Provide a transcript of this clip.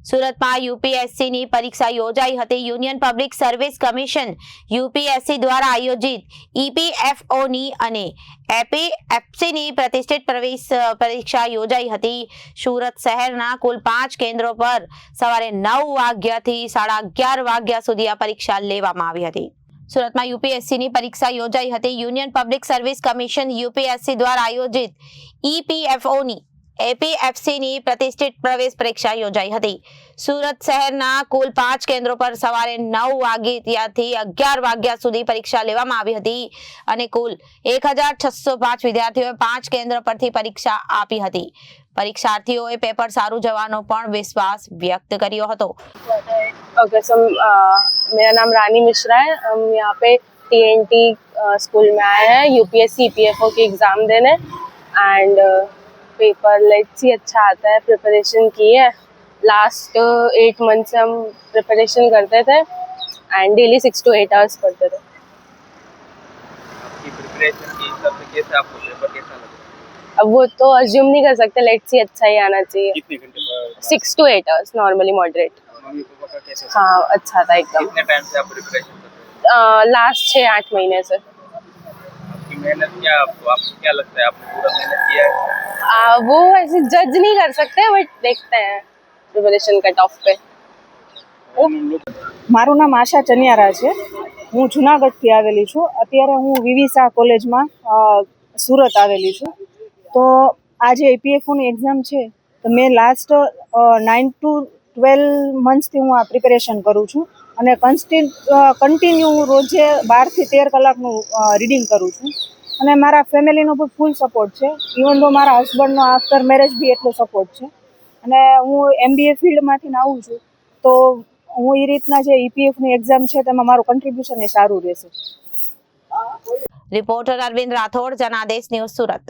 સુરતમાં યુપીએસસીની પરીક્ષા યોજાઈ હતી। Union public service commission UPSC દ્વારા આયોજિત ઈપીએફઓની અને એપીએફસીની પ્રતિષ્ઠિત પ્રવેશ પરીક્ષા યોજાઈ હતી। સુરત શહેરના કુલ 5 કેન્દ્રો પર સવારે 9 વાગ્યાથી 11:30 વાગ્યા સુધી આ પરીક્ષા લેવામાં આવી હતી। સુરતમાં યુપીએસસીની પરીક્ષા યોજાઈ હતી। Union public service commission UPSC દ્વારા આયોજિત ઈપીએફઓની એપીએફસીની પ્રતિષ્ઠિત પ્રવેશ પરીક્ષા યોજાઈ હતી। સુરત શહેરના કુલ 5 કેન્દ્રો પર સવારે 9 વાગ્યાથી 11 વાગ્યા સુધી પરીક્ષા લેવામાં આવી હતી અને કુલ 1605 વિદ્યાર્થીઓએ 5 કેન્દ્ર પરથી પરીક્ષા આપી હતી। પરીક્ષાર્થીઓએ પેપર સારું જવાનો પણ વિશ્વાસ વ્યક્ત કર્યો હતો। ओके सो मेरा नाम रानी मिश्रा है। हम यहाँ पे टीएनटी स्कूल में आए हैं यूपीएससी ईपीएफओ की एग्ज़ाम देने एंड पेपर लेट्स सी अच्छा आता है। प्रिपरेशन की है, लास्ट 8 मंथ से हम प्रिपरेशन करते थे एंड डेली 6 to 8 आवर्स पढ़ते थे। आपकी प्रिपरेशन की हिसाब से कैसा आपको पेपर कैसा लगा? अब वो तो अज्यूम नहीं कर सकते, लेट्स सी अच्छा ही आना चाहिए। कितने घंटे पर 6 to 8 hours normally moderate. Mummy papa का कैसा? हाँ अच्छा था एकदम। कितने टाइम से आप प्रिपरेशन कर रहे हैं? लास्ट 6-8 महीने से। आपकी मेहनत क्या आपको क्या लगता है आपने पूरा मेहनत किया है? वो ऐसे जज नहीं कर सकते बट देखते हैं प्रिपरेशन कट ऑफ पे। મારું નામ આશા ચનિયારા છે। હું જુનાગઢથી આવેલી છું। અત્યારે હું વીવી શાહ કોલેજમાં સુરત આવેલી છું। તો આજે ઈપીએફઓની એક્ઝામ છે તો મેં લાસ્ટ 9 to 12 મંથ્સથી હું આ પ્રિપેરેશન કરું છું અને કન્ટિન્યુ હું રોજે 12 થી 13 કલાકનું રીડિંગ કરું છું અને મારા ફેમિલીનો પણ ફૂલ સપોર્ટ છે। ઇવન તો મારા હસબન્ડનો આફ્ટર મેરેજ બી એટલો સપોર્ટ છે અને હું એમબીએ ફિલ્ડમાંથી આવું છું તો હું એ રીતના જે ઈપીએફની એક્ઝામ છે તેમાં મારું કન્ટ્રીબ્યુશન એ સારું રહેશે। Reporter Arvind Rathod, Janadesh news, Surat.